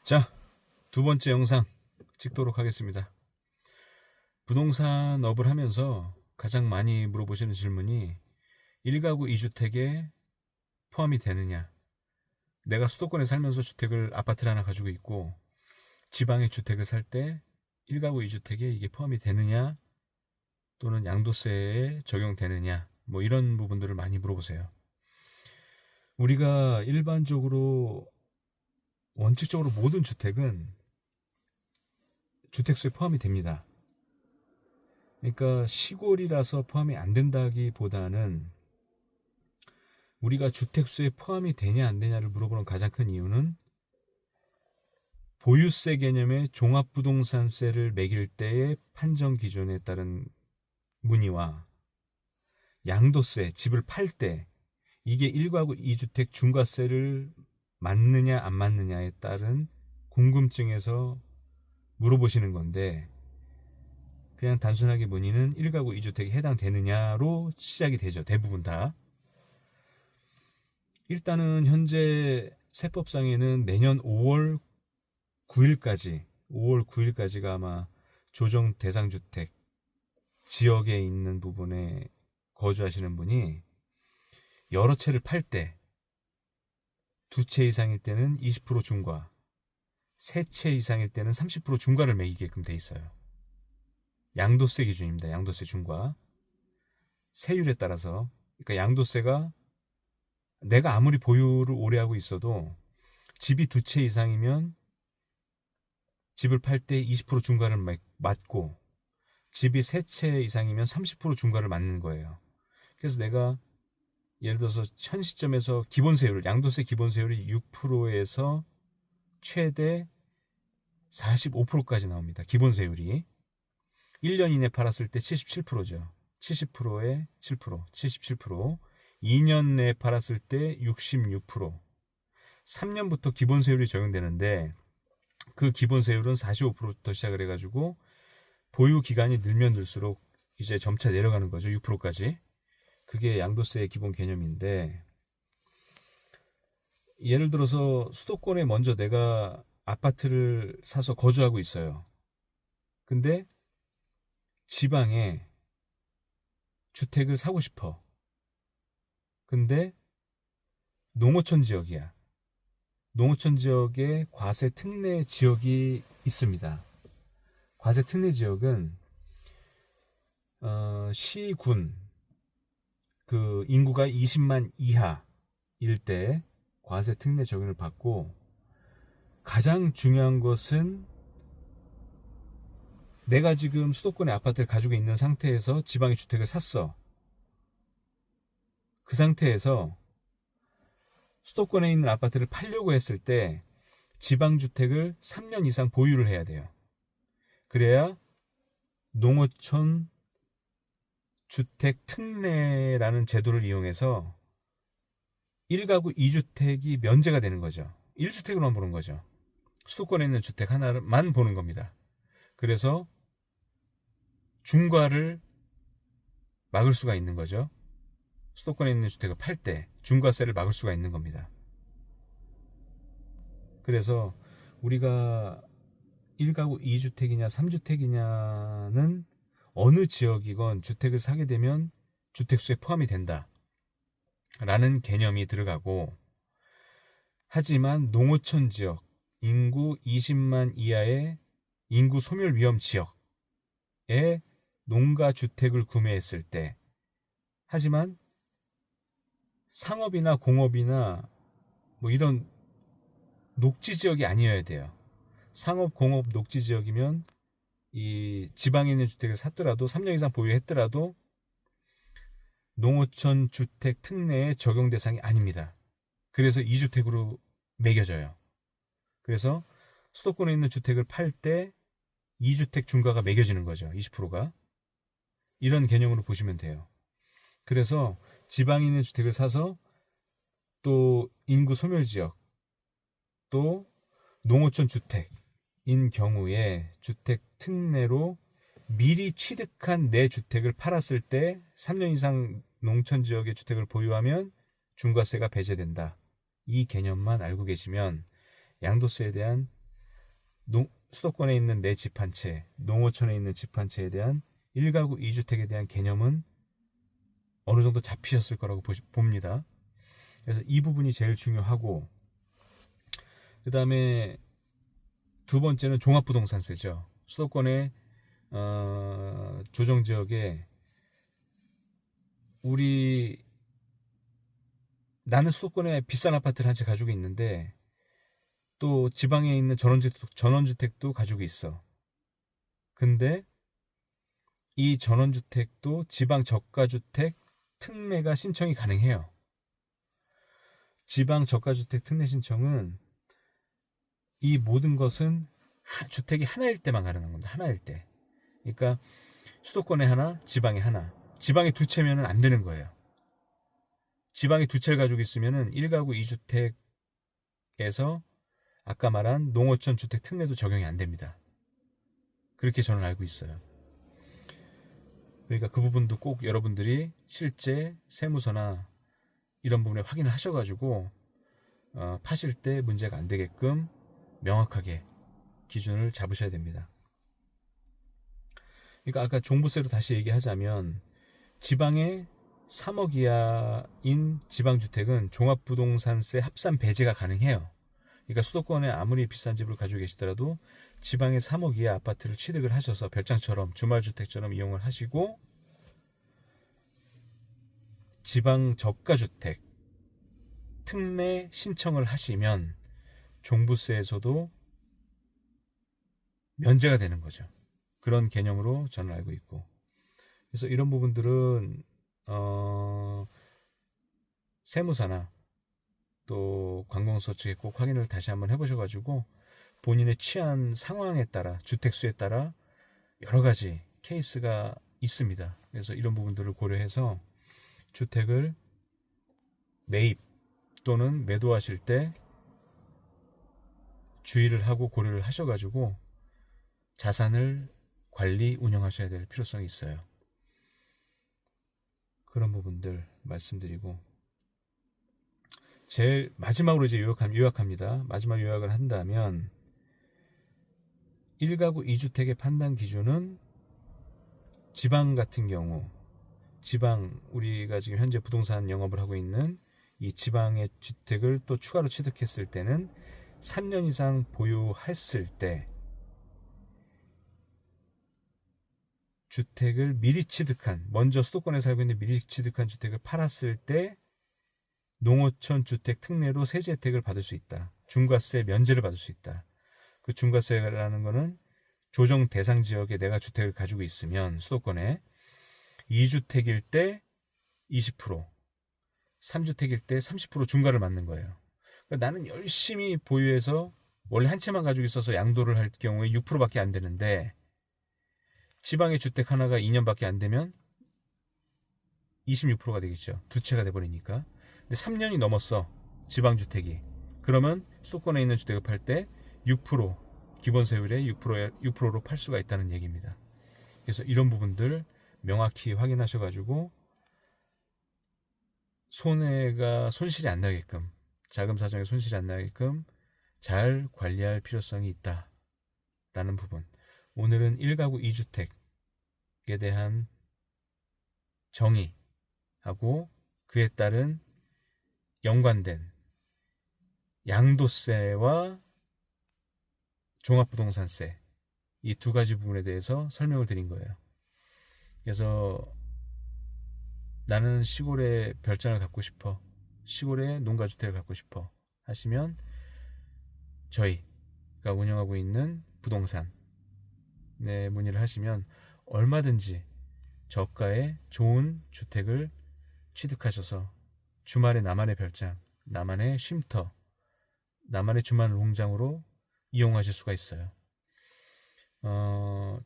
자, 두 번째 영상 찍도록 하겠습니다. 부동산 업을 하면서 가장 많이 물어보시는 질문이 1가구 2주택에 포함이 되느냐. 내가 수도권에 살면서 주택을 아파트를 하나 가지고 있고 지방에 주택을 살 때 1가구 2주택에 이게 포함이 되느냐 또는 양도세에 적용되느냐 뭐 이런 부분들을 많이 물어보세요. 우리가 일반적으로 원칙적으로 모든 주택은 주택수에 포함이 됩니다. 그러니까 시골이라서 포함이 안 된다기보다는 우리가 주택수에 포함이 되냐 안 되냐를 물어보는 가장 큰 이유는 보유세 개념의 종합부동산세를 매길 때의 판정 기준에 따른 문의와 양도세, 집을 팔 때 이게 1가구 2주택 중과세를 맞느냐 안 맞느냐에 따른 궁금증에서 물어보시는 건데, 그냥 단순하게 문의는 1가구 2주택에 해당되느냐로 시작이 되죠. 대부분 다. 일단은 현재 세법상에는 내년 5월 9일까지가 아마 조정 대상 주택 지역에 있는 부분에 거주하시는 분이 여러 채를 팔 때 두 채 이상일 때는 20% 중과, 세 채 이상일 때는 30% 중과를 매기게끔 돼 있어요. 양도세 기준입니다. 양도세 중과. 세율에 따라서. 그러니까 양도세가 내가 아무리 보유를 오래 하고 있어도 집이 두 채 이상이면 집을 팔 때 20% 중과를 맞고, 집이 세 채 이상이면 30% 중과를 맞는 거예요. 그래서 내가 예를 들어서 현 시점에서 기본세율, 양도세 기본세율이 6%에서 최대 45%까지 나옵니다. 기본세율이. 1년 이내 팔았을 때 77%죠. 70%에 7%, 77%. 2년 내에 팔았을 때 66%. 3년부터 기본세율이 적용되는데 그 기본세율은 45%부터 시작을 해가지고 보유 기간이 늘면 늘수록 이제 점차 내려가는 거죠. 6%까지. 그게 양도세의 기본 개념인데, 예를 들어서 수도권에 먼저 내가 아파트를 사서 거주하고 있어요. 근데 지방에 주택을 사고 싶어. 근데 농어촌 지역이야. 농어촌 지역에 과세 특례 지역이 있습니다. 과세 특례 지역은 시군 그 인구가 20만 이하일 때 과세 특례 적용을 받고, 가장 중요한 것은 내가 지금 수도권에 아파트를 가지고 있는 상태에서 지방에 주택을 샀어. 그 상태에서 수도권에 있는 아파트를 팔려고 했을 때 지방주택을 3년 이상 보유를 해야 돼요. 그래야 농어촌 주택 특례라는 제도를 이용해서 1가구 2주택이 면제가 되는 거죠. 1주택으로만 보는 거죠. 수도권에 있는 주택 하나만 보는 겁니다. 그래서 중과를 막을 수가 있는 거죠. 수도권에 있는 주택을 팔 때 중과세를 막을 수가 있는 겁니다. 그래서 우리가 1가구 2주택이냐 3주택이냐는 어느 지역이건 주택을 사게 되면 주택수에 포함이 된다 라는 개념이 들어가고, 하지만 농어촌 지역, 인구 20만 이하의 인구 소멸 위험 지역에 농가주택을 구매했을 때, 하지만 상업이나 공업이나 뭐 이런 녹지 지역이 아니어야 돼요. 상업, 공업, 녹지 지역이면 이 지방에 있는 주택을 샀더라도 3년 이상 보유했더라도 농어촌 주택 특례의 적용 대상이 아닙니다. 그래서 2주택으로 매겨져요. 그래서 수도권에 있는 주택을 팔 때 2주택 중과가 매겨지는 거죠. 20%가. 이런 개념으로 보시면 돼요. 그래서 지방에 있는 주택을 사서 또 인구 소멸지역, 또 농어촌 주택인 경우에 주택 특례로 미리 취득한 내 주택을 팔았을 때 3년 이상 농촌 지역의 주택을 보유하면 중과세가 배제된다. 이 개념만 알고 계시면 양도세에 대한 수도권에 있는 내 집 한 채, 농어촌에 있는 집 한 채에 대한 1가구 2주택에 대한 개념은 어느 정도 잡히셨을 거라고 봅니다. 그래서 이 부분이 제일 중요하고, 그 다음에 두 번째는 종합부동산세죠. 수도권의 조정지역에 나는 수도권에 비싼 아파트를 한 채 가지고 있는데 또 지방에 있는 전원주택도 가지고 있어. 근데 이 전원주택도 지방 저가주택 특례가 신청이 가능해요. 지방 저가주택 특례 신청은 이 모든 것은 주택이 하나일 때만 가능한 겁니다. 하나일 때. 그러니까 수도권에 하나, 지방에 하나. 지방에 두 채면은 안 되는 거예요. 지방에 두 채를 가지고 있으면은 1가구 2주택에서 아까 말한 농어촌 주택 특례도 적용이 안 됩니다. 그렇게 저는 알고 있어요. 그러니까 그 부분도 꼭 여러분들이 실제 세무서나 이런 부분에 확인을 하셔가지고 파실 때 문제가 안 되게끔 명확하게 기준을 잡으셔야 됩니다. 그러니까 아까 종부세로 다시 얘기하자면 지방에 3억 이하인 지방주택은 종합부동산세 합산 배제가 가능해요. 그러니까 수도권에 아무리 비싼 집을 가지고 계시더라도 지방에 3억 이하 아파트를 취득을 하셔서 별장처럼 주말주택처럼 이용을 하시고 지방 저가주택 특례 신청을 하시면 종부세에서도 면제가 되는 거죠. 그런 개념으로 저는 알고 있고, 그래서 이런 부분들은 세무사나 또 관공서 측에 꼭 확인을 다시 한번 해보셔가지고 본인의 취한 상황에 따라 주택수에 따라 여러 가지 케이스가 있습니다. 그래서 이런 부분들을 고려해서 주택을 매입 또는 매도하실 때 주의를 하고 고려를 하셔가지고 자산을 관리 운영하셔야 될 필요성이 있어요. 그런 부분들 말씀드리고, 제일 마지막으로 이제 요약합니다. 마지막 요약을 한다면 1가구 2주택의 판단 기준은 지방 같은 경우, 우리가 지금 현재 부동산 영업을 하고 있는 이 지방의 주택을 또 추가로 취득했을 때는 3년 이상 보유했을 때 주택을 먼저 수도권에 살고 있는 미리 취득한 주택을 팔았을 때 농어촌 주택 특례로 세제 혜택을 받을 수 있다. 중과세 면제를 받을 수 있다. 그 중과세라는 거는 조정 대상 지역에 내가 주택을 가지고 있으면 수도권에 2주택일 때 20%, 3주택일 때 30% 중과를 맞는 거예요. 그러니까 나는 열심히 보유해서 원래 한 채만 가지고 있어서 양도를 할 경우에 6%밖에 안 되는데 지방의 주택 하나가 2년밖에 안 되면 26%가 되겠죠. 두 채가 돼버리니까. 근데 3년이 넘었어, 지방주택이. 그러면 수도권에 있는 주택을 팔 때 6%, 기본세율의 6%로 팔 수가 있다는 얘기입니다. 그래서 이런 부분들 명확히 확인하셔가지고 손실이 안 나게끔, 자금 사정에 손실이 안 나게끔 잘 관리할 필요성이 있다라는 부분. 오늘은 1가구 2주택에 대한 정의하고 그에 따른 연관된 양도세와 종합부동산세, 이 두 가지 부분에 대해서 설명을 드린 거예요. 그래서 나는 시골에 별장을 갖고 싶어, 시골에 농가주택을 갖고 싶어 하시면 저희가 운영하고 있는 부동산에 문의를 하시면 얼마든지 저가의 좋은 주택을 취득하셔서 주말에 나만의 별장, 나만의 쉼터, 나만의 주말 농장으로 이용하실 수가 있어요.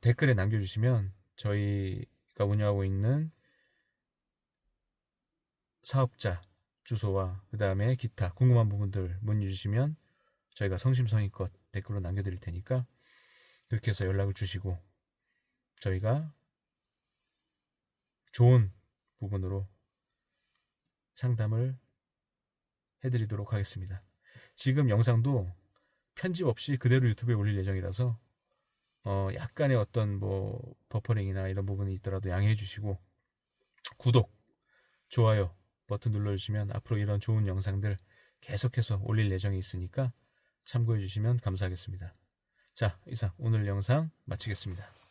댓글에 남겨주시면 저희가 운영하고 있는 사업자 주소와 그 다음에 기타 궁금한 부분들 문의 주시면 저희가 성심성의껏 댓글로 남겨드릴 테니까 그렇게 해서 연락을 주시고 저희가 좋은 부분으로 상담을 해드리도록 하겠습니다. 지금 영상도 편집 없이 그대로 유튜브에 올릴 예정이라서 약간의 어떤 뭐 버퍼링이나 이런 부분이 있더라도 양해해 주시고, 구독, 좋아요 버튼 눌러주시면 앞으로 이런 좋은 영상들 계속해서 올릴 예정이 있으니까 참고해 주시면 감사하겠습니다. 자, 이상 오늘 영상 마치겠습니다.